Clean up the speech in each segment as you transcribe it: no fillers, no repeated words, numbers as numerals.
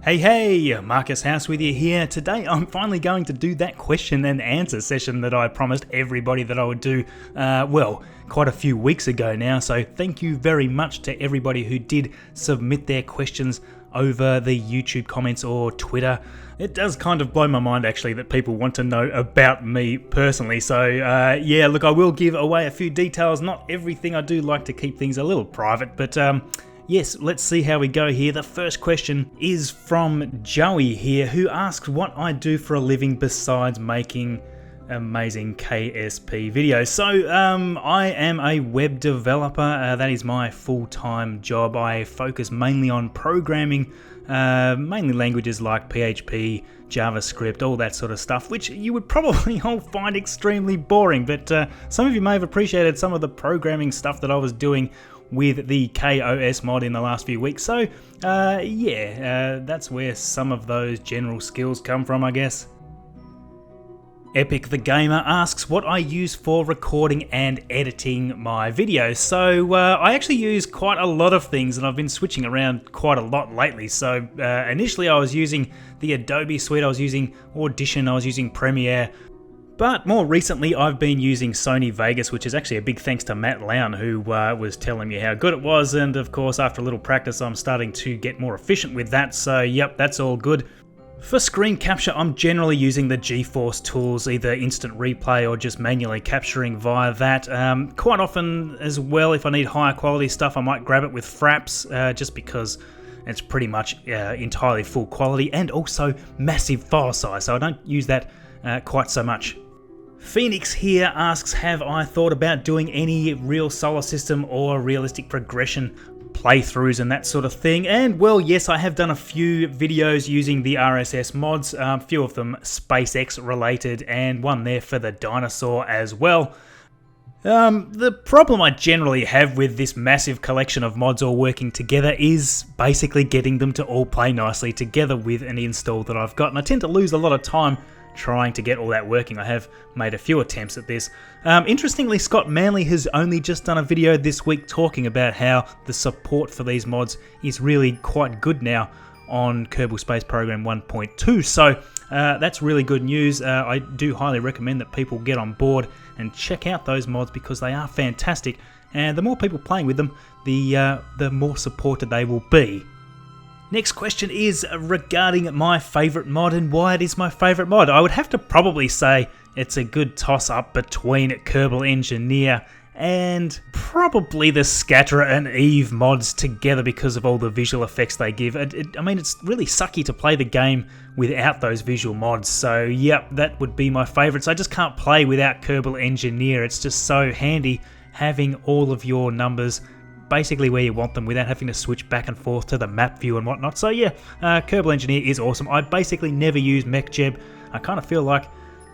Hey, Marcus House with you here. Today I'm finally going to do that question and answer session that I promised everybody that I would do, quite a few weeks ago now. So thank you very much to everybody who did submit their questions over the YouTube comments or Twitter. It does kind of blow my mind actually that people want to know about me personally. So look, I will give away a few details. Not everything. I do like to keep things a little private, but yes, let's see how we go here. The first question is from Joey here, who asks what I do for a living besides making amazing KSP videos. So I am a web developer. That is my full-time job. I focus mainly on programming, mainly languages like PHP, JavaScript, all that sort of stuff, which you would probably all find extremely boring, but some of you may have appreciated some of the programming stuff that I was doing with the KOS mod in the last few weeks. So that's where some of those general skills come from, I guess. Epic the Gamer asks what I use for recording and editing my videos. So I actually use quite a lot of things, and I've been switching around quite a lot lately. So initially I was using the Adobe suite, I was using Audition, I was using Premiere. But more recently, I've been using Sony Vegas, which is actually a big thanks to Matt Lown, who was telling me how good it was. And of course, after a little practice, I'm starting to get more efficient with that. So yep, that's all good. For screen capture, I'm generally using the GeForce tools, either instant replay or just manually capturing via that. Quite often as well, if I need higher quality stuff, I might grab it with Fraps, just because it's pretty much entirely full quality and also massive file size. So I don't use that quite so much. Phoenix here asks, have I thought about doing any real solar system or realistic progression playthroughs and that sort of thing? And well, yes, I have done a few videos using the RSS mods, a few of them SpaceX related, and one there for the dinosaur as well. The problem I generally have with this massive collection of mods all working together is basically getting them to all play nicely together with an install that I've got, and I tend to lose a lot of time trying to get all that working. I have made a few attempts at this. Interestingly, Scott Manley has only just done a video this week talking about how the support for these mods is really quite good now on Kerbal Space Program 1.2, so that's really good news. I do highly recommend that people get on board and check out those mods because they are fantastic, and the more people playing with them, the more supported they will be. Next question is regarding my favourite mod and why it is my favourite mod. I would have to probably say it's a good toss-up between Kerbal Engineer and probably the Scatterer and Eve mods together because of all the visual effects they give. I mean, it's really sucky to play the game without those visual mods. So yep, that would be my favourites. I just can't play without Kerbal Engineer. It's just so handy having all of your numbers basically where you want them without having to switch back and forth to the map view and whatnot. So yeah, Kerbal Engineer is awesome. I basically never use MechJeb. I kind of feel like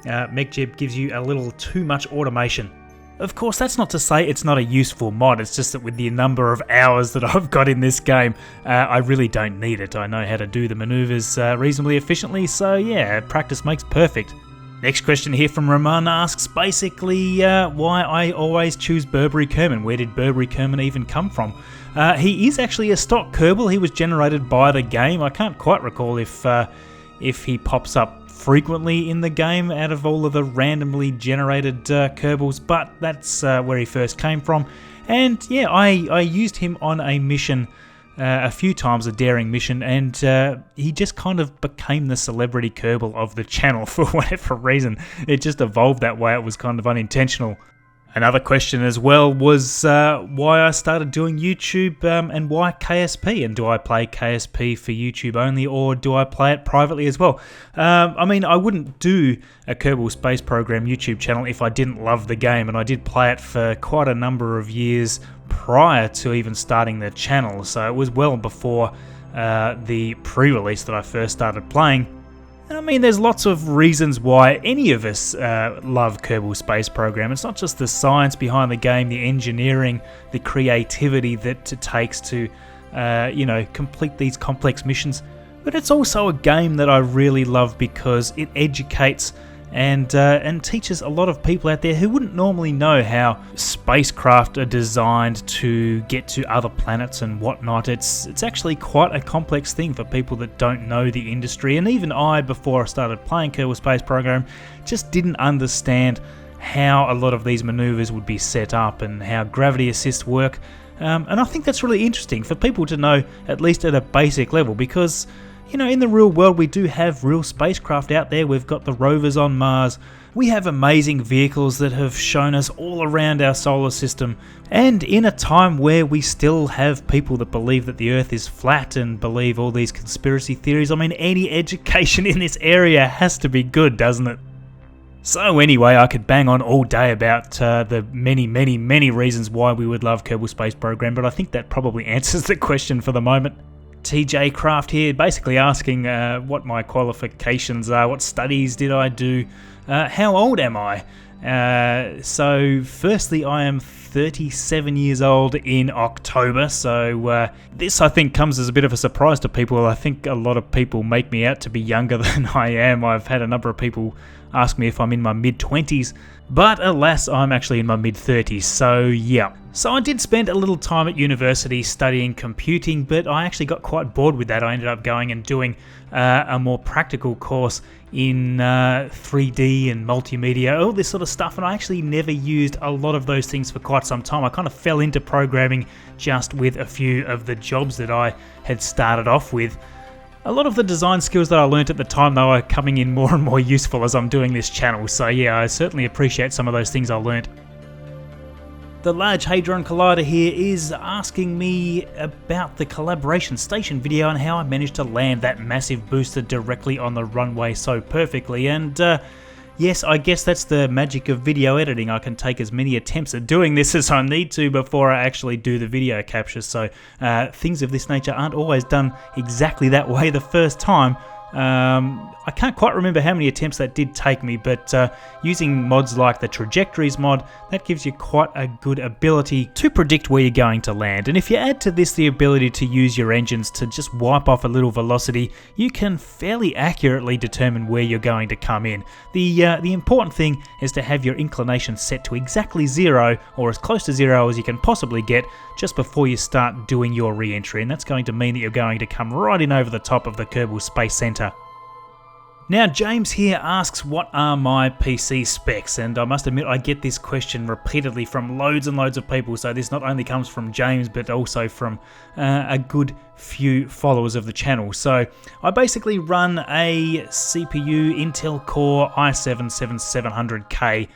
MechJeb gives you a little too much automation. Of course, that's not to say it's not a useful mod, it's just that with the number of hours that I've got in this game, I really don't need it. I know how to do the maneuvers reasonably efficiently, so yeah, practice makes perfect. Next question here from Roman asks basically why I always choose Burberry Kerman. Where did Burberry Kerman even come from? He is actually a stock Kerbal. He was generated by the game. I can't quite recall if he pops up frequently in the game out of all of the randomly generated Kerbals, but that's where he first came from. And yeah, I used him on a mission a few times, a daring mission, and he just kind of became the celebrity Kerbal of the channel for whatever reason. It just evolved that way. It was kind of unintentional. Another question as well was why I started doing YouTube and why KSP, and do I play KSP for YouTube only or do I play it privately as well? I mean, I wouldn't do a Kerbal Space Program YouTube channel if I didn't love the game, and I did play it for quite a number of years prior to even starting the channel, so it was well before the pre-release that I first started playing. I mean, there's lots of reasons why any of us love Kerbal Space Program. It's not just the science behind the game, the engineering, the creativity that it takes to, complete these complex missions, but it's also a game that I really love because it educates and teaches a lot of people out there who wouldn't normally know how spacecraft are designed to get to other planets and whatnot. It's actually quite a complex thing for people that don't know the industry, and even I, before I started playing Kerbal Space Program, just didn't understand how a lot of these maneuvers would be set up and how gravity assists work. And I think that's really interesting for people to know, at least at a basic level, because in the real world we do have real spacecraft out there. We've got the rovers on Mars. We have amazing vehicles that have shown us all around our solar system. And in a time where we still have people that believe that the Earth is flat and believe all these conspiracy theories, I mean, any education in this area has to be good, doesn't it? So anyway, I could bang on all day about the many reasons why we would love Kerbal Space Program, but I think that probably answers the question for the moment. TJ Craft here, basically asking what my qualifications are, what studies did I do, how old am I? So firstly, I am 37 years old in October, so this I think comes as a bit of a surprise to people. I think a lot of people make me out to be younger than I am. I've had a number of people ask me if I'm in my mid-20s, but alas, I'm actually in my mid-30s, so yeah. So I did spend a little time at university studying computing, but I actually got quite bored with that. I ended up going and doing a more practical course in 3D and multimedia, all this sort of stuff, and I actually never used a lot of those things for quite some time. I kind of fell into programming just with a few of the jobs that I had started off with. A lot of the design skills that I learnt at the time, though, are coming in more and more useful as I'm doing this channel, so yeah, I certainly appreciate some of those things I learnt. The Large Hadron Collider here is asking me about the collaboration station video and how I managed to land that massive booster directly on the runway so perfectly, and yes, I guess that's the magic of video editing. I can take as many attempts at doing this as I need to before I actually do the video capture, so things of this nature aren't always done exactly that way the first time. I can't quite remember how many attempts that did take me, but using mods like the Trajectories mod, that gives you quite a good ability to predict where you're going to land. And if you add to this the ability to use your engines to just wipe off a little velocity, you can fairly accurately determine where you're going to come in. The important thing is to have your inclination set to exactly 0, or as close to 0 as you can possibly get, just before you start doing your re-entry, and that's going to mean that you're going to come right in over the top of the Kerbal Space Center. Now James here asks what are my PC specs, and I must admit I get this question repeatedly from loads and loads of people, so this not only comes from James but also from a good few followers of the channel. So I basically run a CPU Intel Core i7-7700K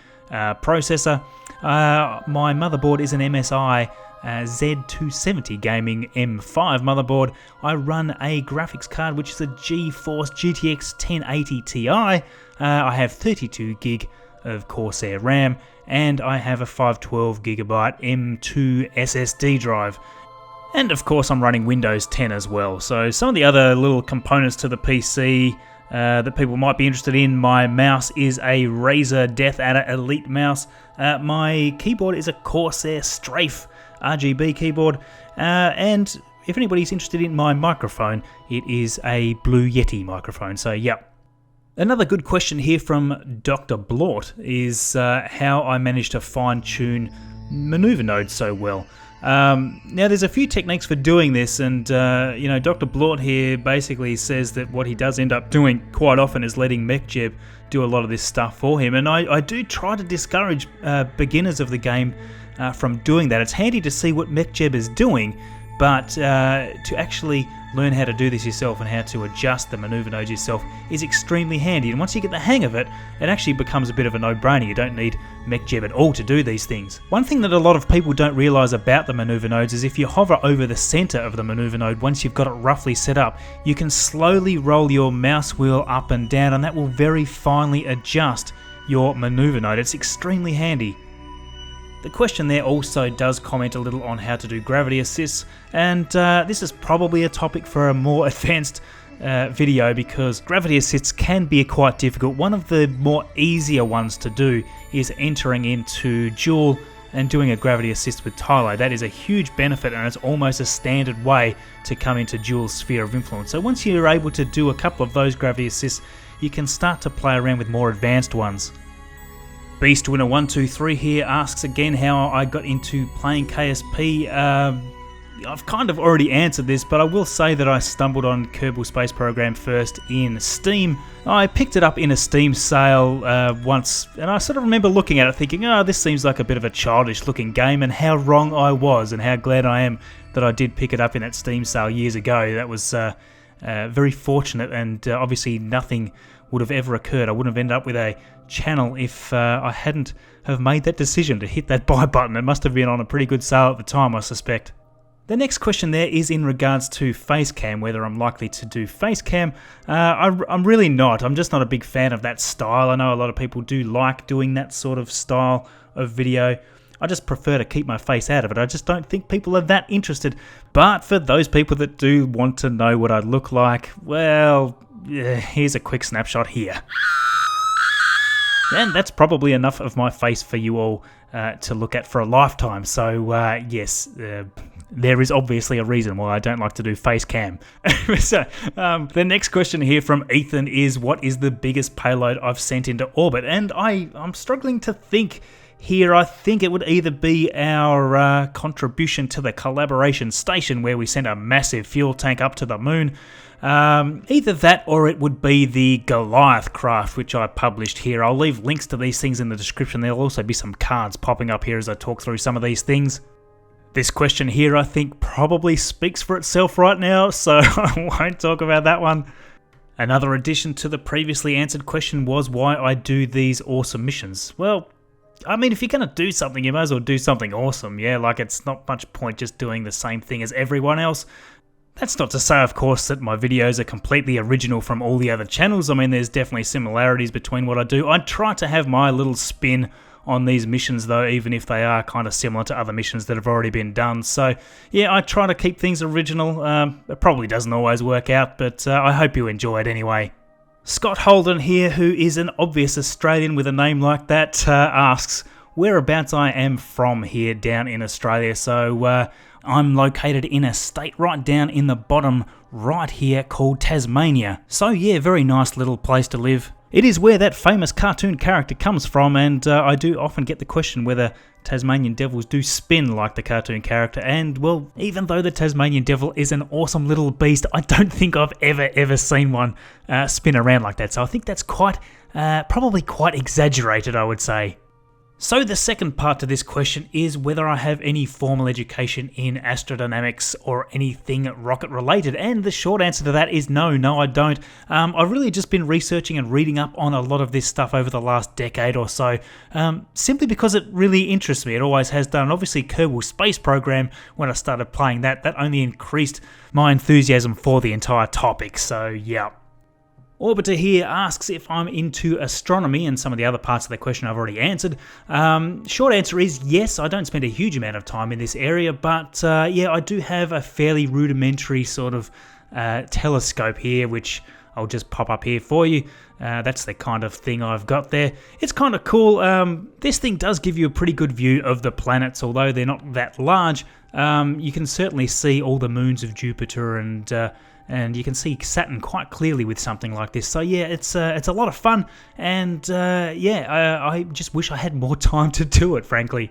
processor. My motherboard is an MSI Z270 Gaming M5 motherboard. I run a graphics card which is a GeForce GTX 1080 Ti. I have 32 gig of Corsair RAM, and I have a 512GB M2 SSD drive. And of course I'm running Windows 10 as well. So some of the other little components to the PC that people might be interested in: my mouse is a Razer Death Adder Elite mouse. My keyboard is a Corsair Strafe RGB keyboard, and if anybody's interested in my microphone, it is a Blue Yeti microphone, so yeah. Another good question here from Dr. Blort is how I managed to fine-tune maneuver nodes so well. Now there's a few techniques for doing this, and Dr. Blort here basically says that what he does end up doing quite often is letting MechJeb do a lot of this stuff for him, and I do try to discourage beginners of the game from doing that. It's handy to see what MechJeb is doing, but to actually learn how to do this yourself and how to adjust the maneuver nodes yourself is extremely handy, and once you get the hang of it, it actually becomes a bit of a no-brainer. You don't need MechJeb at all to do these things. One thing that a lot of people don't realise about the maneuver nodes is if you hover over the centre of the maneuver node, once you've got it roughly set up, you can slowly roll your mouse wheel up and down, and that will very finely adjust your maneuver node. It's extremely handy. The question there also does comment a little on how to do gravity assists, and this is probably a topic for a more advanced video, because gravity assists can be quite difficult. One of the more easier ones to do is entering into Joule and doing a gravity assist with Tylo. That is a huge benefit, and it's almost a standard way to come into Joule's sphere of influence. So once you're able to do a couple of those gravity assists, you can start to play around with more advanced ones. Beast Winner 123 here asks again how I got into playing KSP. I've kind of already answered this, but I will say that I stumbled on Kerbal Space Program first in Steam. I picked it up in a Steam sale once, and I sort of remember looking at it thinking, oh, this seems like a bit of a childish looking game, and how wrong I was, and how glad I am that I did pick it up in that Steam sale years ago. That was very fortunate, and obviously nothing would have ever occurred. I wouldn't have ended up with a channel if I hadn't have made that decision to hit that buy button. It must have been on a pretty good sale at the time, I suspect. The next question there is in regards to facecam, whether I'm likely to do facecam. I'm really not. I'm just not a big fan of that style. I know a lot of people do like doing that sort of style of video. I just prefer to keep my face out of it. I just don't think people are that interested. But for those people that do want to know what I look like, well, here's a quick snapshot here. And that's probably enough of my face for you all to look at for a lifetime. So yes, there is obviously a reason why I don't like to do face cam. So the next question here from Ethan is, what is the biggest payload I've sent into orbit? And I'm struggling to think here. I think it would either be our contribution to the collaboration station, where we sent a massive fuel tank up to the moon. Either that, or it would be the Goliath craft, which I published here. I'll leave links to these things in the description. There'll also be some cards popping up here as I talk through some of these things. This question here, I think, probably speaks for itself right now, so I won't talk about that one. Another addition to the previously answered question was why I do these awesome missions. Well, I mean, if you're going to do something, you might as well do something awesome, yeah? Like, it's not much point just doing the same thing as everyone else. That's not to say, of course, that my videos are completely original from all the other channels. I mean, there's definitely similarities between what I do. I try to have my little spin on these missions, though, even if they are kind of similar to other missions that have already been done. So, yeah, I try to keep things original. It probably doesn't always work out, but I hope you enjoy it anyway. Scott Holden here, who is an obvious Australian with a name like that, asks whereabouts I am from here down in Australia. So, I'm located in a state right down in the bottom right here called Tasmania. So yeah, very nice little place to live. It is where that famous cartoon character comes from, and I do often get the question whether Tasmanian devils do spin like the cartoon character, and well, even though the Tasmanian devil is an awesome little beast, I don't think I've ever seen one spin around like that, so I think that's probably quite exaggerated, I would say. So the second part to this question is whether I have any formal education in astrodynamics or anything rocket related, and the short answer to that is no, I don't. I've really just been researching and reading up on a lot of this stuff over the last decade or so, simply because it really interests me. It always has done. And obviously Kerbal Space Program, when I started playing that only increased my enthusiasm for the entire topic, so yeah. Orbiter here asks if I'm into astronomy, and some of the other parts of the question I've already answered. Short answer is yes, I don't spend a huge amount of time in this area, but yeah, I do have a fairly rudimentary sort of telescope here, which I'll just pop up here for you. That's the kind of thing I've got there. It's kind of cool. This thing does give you a pretty good view of the planets, although they're not that large. You can certainly see all the moons of Jupiter, and you can see Saturn quite clearly with something like this. So yeah, it's a lot of fun, and yeah, I just wish I had more time to do it, frankly.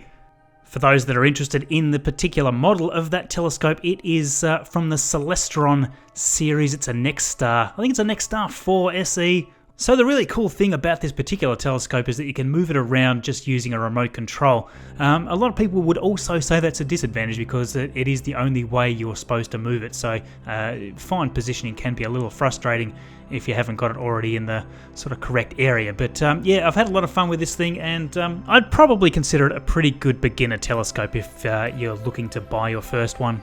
For those that are interested in the particular model of that telescope, it is from the Celestron series. It's a Nexstar. I think it's a Nexstar 4 SE. So the really cool thing about this particular telescope is that you can move it around just using a remote control. A lot of people would also say that's a disadvantage because it is the only way you're supposed to move it. So fine positioning can be a little frustrating if you haven't got it already in the sort of correct area. But yeah, I've had a lot of fun with this thing, and I'd probably consider it a pretty good beginner telescope if you're looking to buy your first one.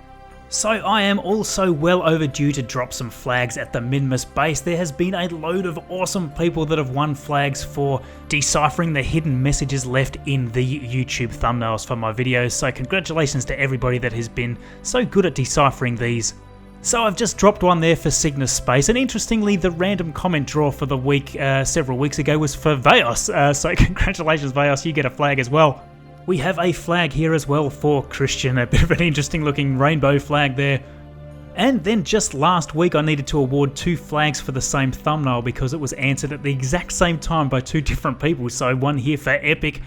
So I am also well overdue to drop some flags at the Minmus base. There has been a load of awesome people that have won flags for deciphering the hidden messages left in the YouTube thumbnails for my videos. So congratulations to everybody that has been so good at deciphering these. So I've just dropped one there for Cygnus Space, and interestingly the random comment draw for the week several weeks ago was for Veos. So congratulations Veos, you get a flag as well. We have a flag here as well for Christian, a bit of an interesting looking rainbow flag there. And then just last week I needed to award 2 flags for the same thumbnail because it was answered at the exact same time by 2 different people, so one here for Epic.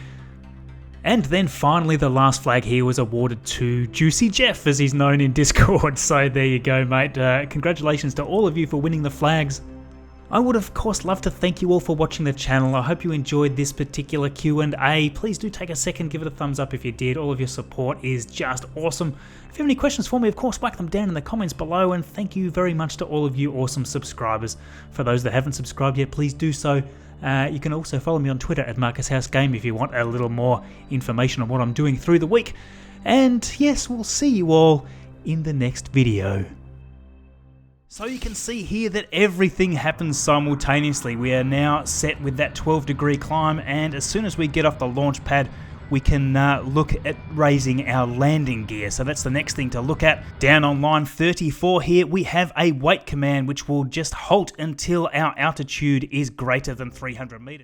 And then finally the last flag here was awarded to Juicy Jeff, as he's known in Discord, so there you go, mate. Congratulations to all of you for winning the flags. I would of course love to thank you all for watching the channel. I hope you enjoyed this particular Q&A. Please do take a second, give it a thumbs up if you did. All of your support is just awesome. If you have any questions for me, of course, whack them down in the comments below, and thank you very much to all of you awesome subscribers. For those that haven't subscribed yet, please do so. You can also follow me on Twitter at MarcusHouseGame if you want a little more information on what I'm doing through the week. And yes, we'll see you all in the next video. So you can see here that everything happens simultaneously. We are now set with that 12-degree climb, and as soon as we get off the launch pad, we can look at raising our landing gear. So that's the next thing to look at. Down on line 34 here, we have a wait command which will just halt until our altitude is greater than 300 meters.